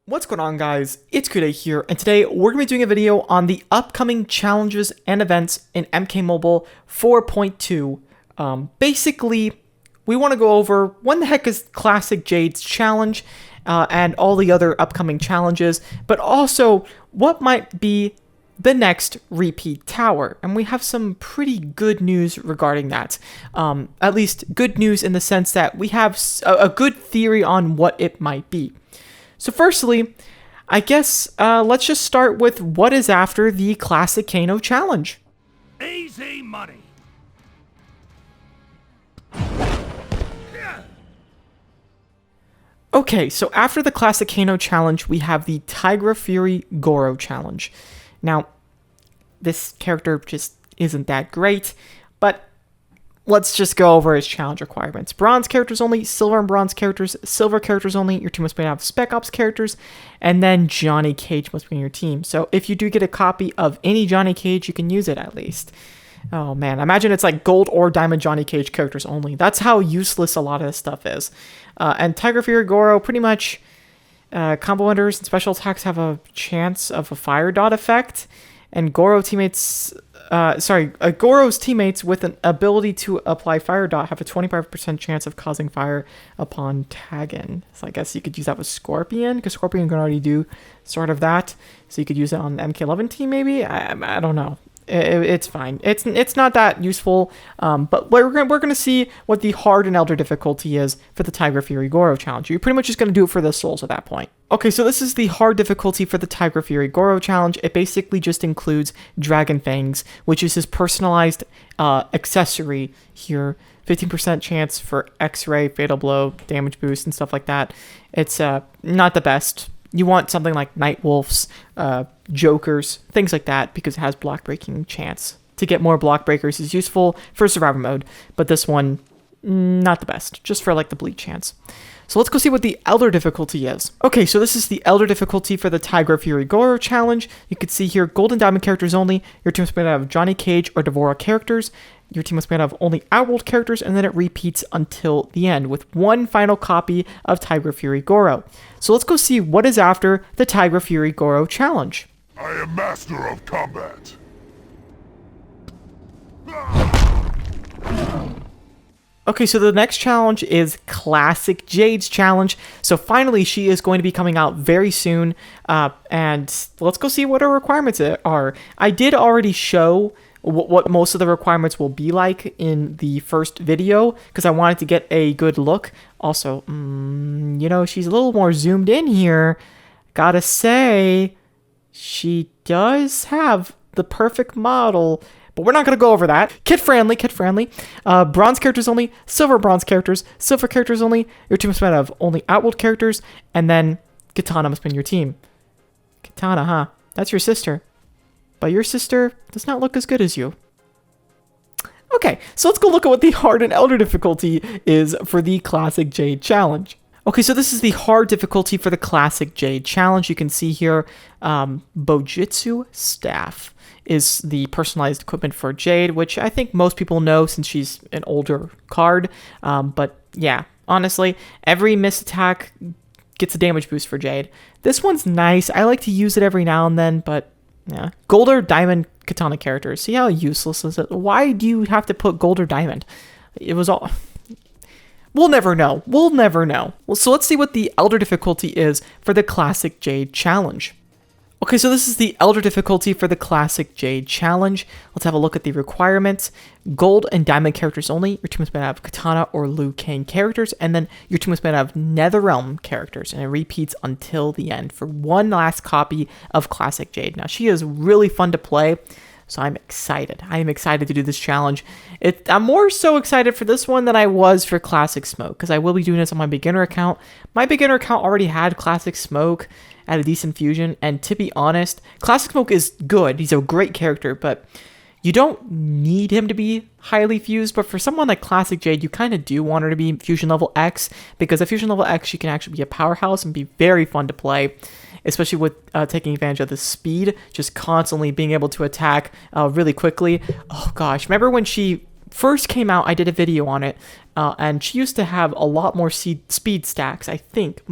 What's going on, guys? It's Jade here, and today we're going to be doing a video on the upcoming challenges and events in MK Mobile 4.2. Basically, we want to go over when the heck is Classic Jade's challenge and all the other upcoming challenges, but also what might be the next repeat tower. And we have some pretty good news regarding that. At least good news in the sense that we have a good theory on what it might be. So firstly, I guess let's just start with what is after the Classic Kano challenge. Easy money. Okay, so after the Classic Kano challenge, we have the Tigrar Fury Goro challenge. Now, this character just isn't that great, but let's just go over his challenge requirements. Bronze characters only, silver and bronze characters, silver characters only. Your team must be able to have Spec Ops characters, and then Johnny Cage must be in your team. So if you do get a copy of any Johnny Cage, you can use it at least. Oh man, imagine it's like gold or diamond Johnny Cage characters only. That's how useless a lot of this stuff is. And Tigrar Fury Goro, pretty much combo enders and special attacks have a chance of a fire dot effect, and Goro's teammates with an ability to apply fire dot have a 25% chance of causing fire upon tagging. So I guess you could use that with Scorpion, because Scorpion can already do sort of that. So you could use it on the MK11 team maybe? I don't know. It's fine. It's not that useful, but we're gonna see what the hard and elder difficulty is for the Tigrar Fury Goro challenge. You're pretty much just gonna do it for the souls at that point. Okay, so this is the hard difficulty for the Tigrar Fury Goro challenge. It basically just includes Dragon Fangs, which is his personalized accessory here. 15% chance for X-ray, fatal blow, damage boost, and stuff like that. It's not the best. You want something like Night Wolves, Jokers, things like that, because it has block breaking chance. To get more block breakers is useful for survivor mode, but this one, not the best, just for like the bleed chance. So let's go see what the elder difficulty is. Okay, so this is the elder difficulty for the Tigrar Fury Goro challenge. You can see here, gold and diamond characters only. Your team must be out of Johnny Cage or Devora characters. Your team must be out of only Outworld characters, and then it repeats until the end with one final copy of Tigrar Fury Goro. So let's go see what is after the Tigrar Fury Goro challenge. I am master of combat. Okay, so the next challenge is Classic Jade's challenge. So finally, she is going to be coming out very soon. And let's go see what her requirements are. I did already show what most of the requirements will be like in the first video, because I wanted to get a good look. Also, you know, she's a little more zoomed in here. Gotta say, she does have the perfect model. But we're not going to go over that. Kid friendly. Bronze characters only, silver bronze characters, silver characters only. Your team must be out of only Outworld characters, and then Katana must be in your team. Katana, huh? That's your sister. But your sister does not look as good as you. Okay, so let's go look at what the hard and elder difficulty is for the Classic Jade challenge. Okay, so this is the hard difficulty for the Classic Jade challenge. You can see here, Bojutsu Staff is the personalized equipment for Jade, which I think most people know since she's an older card. But yeah, honestly, every miss attack gets a damage boost for Jade. This one's nice. I like to use it every now and then, but yeah. Gold or diamond katana characters. See how useless is it? Why do you have to put gold or diamond? It was all... We'll never know. Well, so let's see what the elder difficulty is for the Classic Jade challenge. Okay, so this is the elder difficulty for the Classic Jade challenge. Let's have a look at the requirements. Gold and diamond characters only. Your team must be out of Katana or Liu Kang characters, and then your team must be out of NetherRealm characters, and it repeats until the end for one last copy of Classic Jade. Now, she is really fun to play, so I'm excited. I am excited to do this challenge. I'm more so excited for this one than I was for Classic Smoke, because I will be doing this on my beginner account. My beginner account already had Classic Smoke at a decent fusion, and to be honest, Classic Smoke is good. He's a great character, but you don't need him to be highly fused. But for someone like Classic Jade, you kind of do want her to be fusion level X, because at fusion level X, she can actually be a powerhouse and be very fun to play. especially with taking advantage of the speed, just constantly being able to attack really quickly. Oh gosh, remember when she first came out, I did a video on it, and she used to have a lot more speed stacks. I think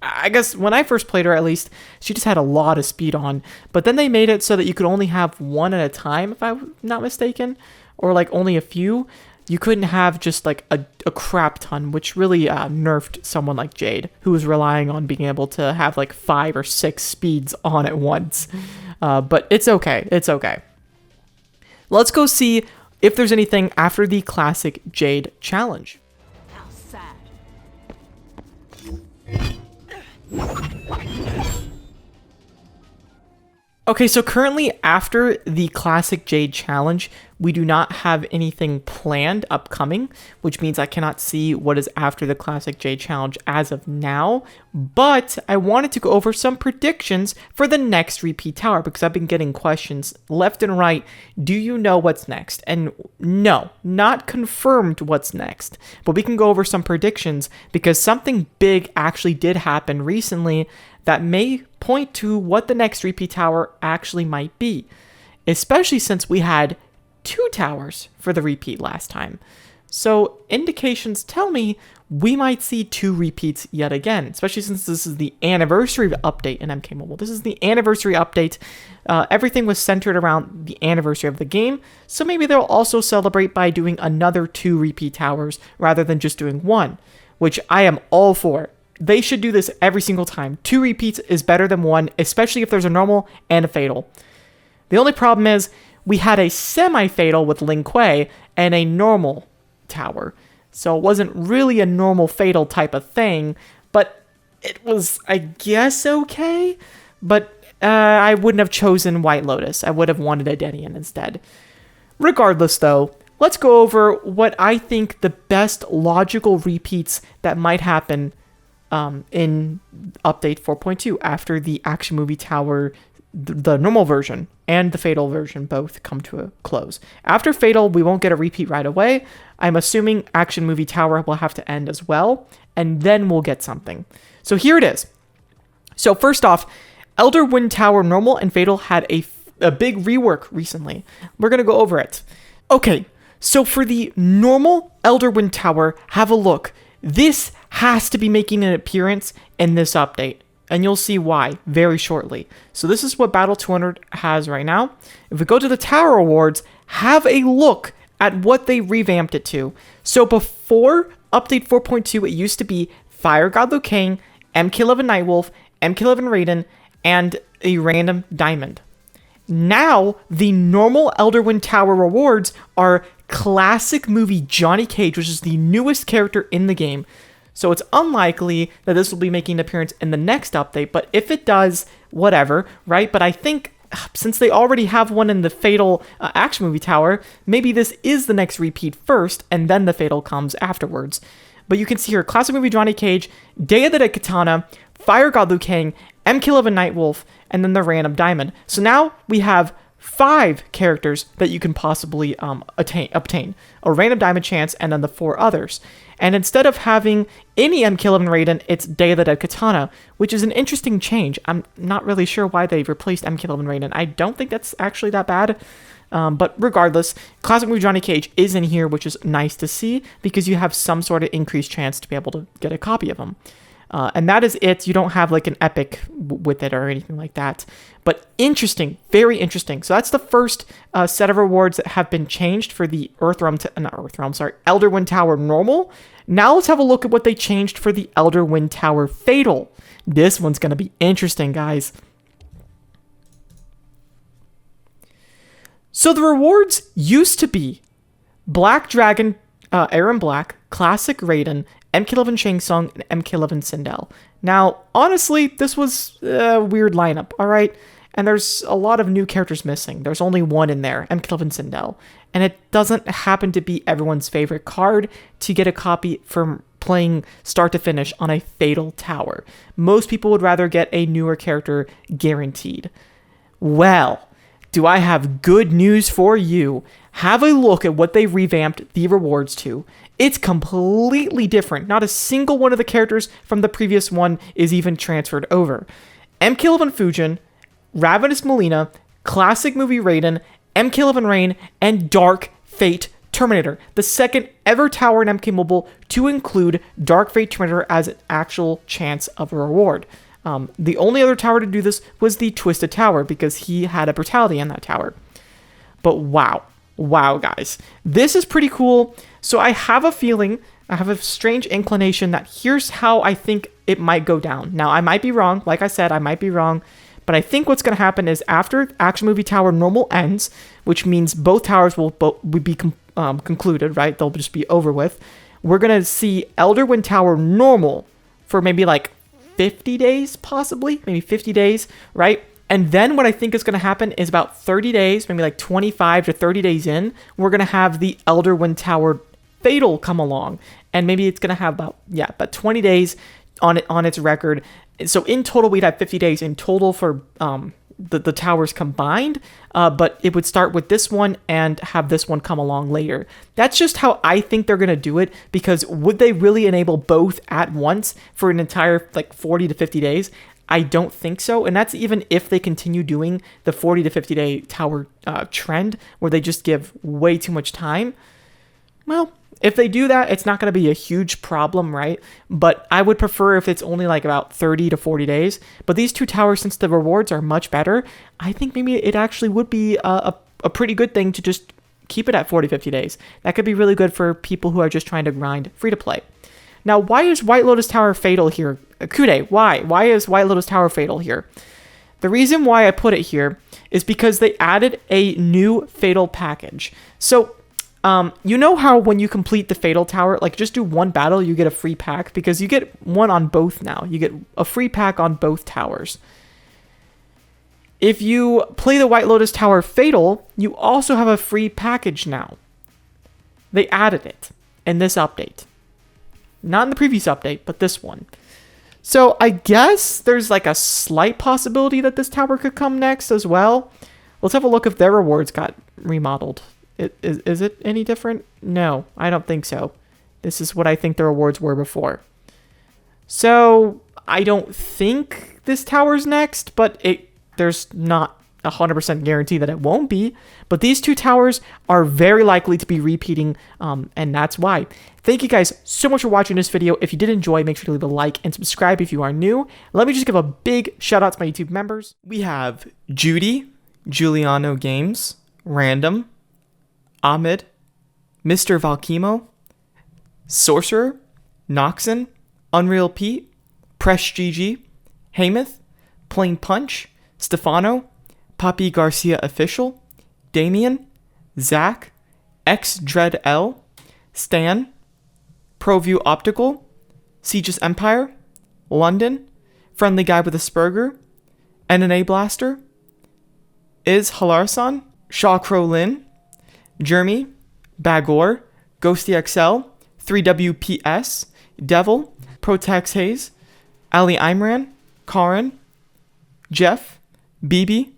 I guess when I first played her, at least, she just had a lot of speed on. But then they made it so that you could only have one at a time, if I'm not mistaken, or like only a few. You couldn't have just like a crap ton, which really nerfed someone like Jade, who was relying on being able to have like 5 or 6 speeds on at once. But it's okay. It's okay. Let's go see if there's anything after the Classic Jade challenge. How sad. Okay, so currently after the Classic Jade challenge, we do not have anything planned upcoming, which means I cannot see what is after the Classic Jade challenge as of now, but I wanted to go over some predictions for the next repeat tower because I've been getting questions left and right. Do you know what's next? And no, not confirmed what's next, but we can go over some predictions because something big actually did happen recently that may point to what the next repeat tower actually might be, especially since we had 2 towers for the repeat last time. So indications tell me we might see 2 repeats yet again, especially since this is the anniversary update in MK Mobile. This is the anniversary update. Everything was centered around the anniversary of the game, so maybe they'll also celebrate by doing another 2 repeat towers rather than just doing 1, which I am all for. They should do this every single time. 2 repeats is better than 1, especially if there's a normal and a fatal. The only problem is we had a semi-fatal with Ling Kuei and a normal tower. So it wasn't really a normal fatal type of thing, but it was, I guess, okay. But I wouldn't have chosen White Lotus. I would have wanted a Denian instead. Regardless, though, let's go over what I think the best logical repeats that might happen in update 4.2 after the action movie tower, the normal version and the fatal version both come to a close. After fatal, we won't get a repeat right away. I'm assuming action movie tower will have to end as well, and then we'll get something. So here it is. So first off, Elder Wind Tower normal and fatal had a big rework recently. We're going to go over it. Okay, so for the normal Elder Wind Tower, have a look. This has to be making an appearance in this update, and you'll see why very shortly. So this is what Battle 200 has right now. If we go to the Tower Awards, have a look at what they revamped it to. So before update 4.2, it used to be Fire God Liu Kang, MK11 Nightwolf, MK11 Raiden, and a random diamond. Now, the normal Elder Wind Tower rewards are Classic movie Johnny Cage, which is the newest character in the game. So it's unlikely that this will be making an appearance in the next update, but if it does, whatever, right? But I think since they already have one in the Fatal action movie tower, maybe this is the next repeat first, and then the Fatal comes afterwards. But you can see here, Classic movie Johnny Cage, Day of the Dead Katana, Fire God Liu Kang, MK11 Nightwolf, and then the random diamond. So now we have 5 characters that you can possibly obtain. A random diamond chance, and then the 4 others. And instead of having any MK11 Raiden, it's Day of the Dead Katana, which is an interesting change. I'm not really sure why they've replaced MK11 Raiden. I don't think that's actually that bad. But regardless, Classic movie Johnny Cage is in here, which is nice to see, because you have some sort of increased chance to be able to get a copy of him. And that is it. You don't have like an epic with it or anything like that. But interesting, very interesting. So that's the first set of rewards that have been changed for the Elder Wind Tower normal. Now let's have a look at what they changed for the Elder Wind Tower fatal. This one's going to be interesting, guys. So the rewards used to be Black Dragon, Aaron Black, Classic Raiden, MK11 Shang Tsung, and MK11 Sindel. Now, honestly, this was a weird lineup, alright? And there's a lot of new characters missing. There's only one in there, MK11 Sindel. And it doesn't happen to be everyone's favorite card to get a copy from playing start to finish on a fatal tower. Most people would rather get a newer character guaranteed. Well, do I have good news for you? Have a look at what they revamped the rewards to. It's completely different. Not a single one of the characters from the previous one is even transferred over. MK11 Fujin, Ravenous Melina, Classic Movie Raiden, MK11 Rain, and Dark Fate Terminator, the second ever tower in MK Mobile to include Dark Fate Terminator as an actual chance of a reward. The only other tower to do this was the Twisted Tower because he had a brutality in that tower. But wow, guys, this is pretty cool. So I have a feeling, I have a strange inclination that here's how I think it might go down. Now, I might be wrong. Like I said, I might be wrong. But I think what's going to happen is after Action Movie Tower Normal ends, which means both towers will be concluded, right? They'll just be over with. We're going to see Elder Wind Tower Normal for maybe like 50 days, possibly, maybe 50 days, right? And then what I think is going to happen is about 30 days, maybe like 25 to 30 days in, we're going to have the Elder Wind Tower Fatal come along. And maybe it's going to have about 20 days on its record. So in total, we'd have 50 days in total for the towers combined, but it would start with this one and have this one come along later. That's just how I think they're going to do it, because would they really enable both at once for an entire like 40 to 50 days? I don't think so. And that's even if they continue doing the 40 to 50 day tower trend where they just give way too much time. Well, if they do that, it's not going to be a huge problem, right? But I would prefer if it's only like about 30 to 40 days. But these two towers, since the rewards are much better, I think maybe it actually would be a pretty good thing to just keep it at 40, 50 days. That could be really good for people who are just trying to grind free to play. Now, why is White Lotus Tower fatal here? Kude, why? Why is White Lotus Tower fatal here? The reason why I put it here is because they added a new fatal package. So, you know how when you complete the Fatal Tower, like just do one battle, you get a free pack? Because you get one on both now. You get a free pack on both towers. If you play the White Lotus Tower Fatal, you also have a free package now. They added it in this update. Not in the previous update, but this one. So I guess there's like a slight possibility that this tower could come next as well. Let's have a look if their rewards got remodeled. Is it any different? No, I don't think so. This is what I think the rewards were before. So I don't think this tower's next, but there's not 100% guarantee that it won't be. But these two towers are very likely to be repeating, and that's why. Thank you guys so much for watching this video. If you did enjoy, make sure to leave a like and subscribe if you are new. Let me just give a big shout out to my YouTube members. We have Judy, Giuliano Games, Random, Ahmed, Mr. Valkimo, Sorcerer, Noxon, Unreal Pete, Presh GG, Hamath, Plain Punch, Stefano, Papi Garcia Official, Damien, Zach, X Dread L, Stan, ProView Optical, Siege's Empire, London, Friendly Guy with a Spurger, NNA Blaster, Is Halarsan, Shaw Crow Lin, Jeremy, Bagor, Ghosty XL, 3WPS, Devil, Protex Hayes, Ali Imran, Karin, Jeff, BB,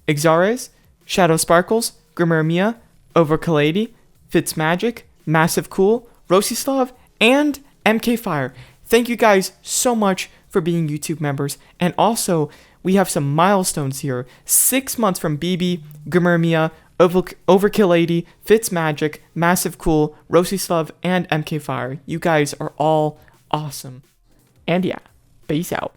Exares, Shadow Sparkles, Grimmer Mia, Overkalady, Fitzmagic, Massive Cool, Rosislav, and MK Fire. Thank you guys so much for being YouTube members. And also, we have some milestones here. 6 months from BB, Grimmer Mia, Overkill Lady, Fitzmagic, Massive Cool, Rosislav, and MK Fire. You guys are all awesome. And yeah, peace out.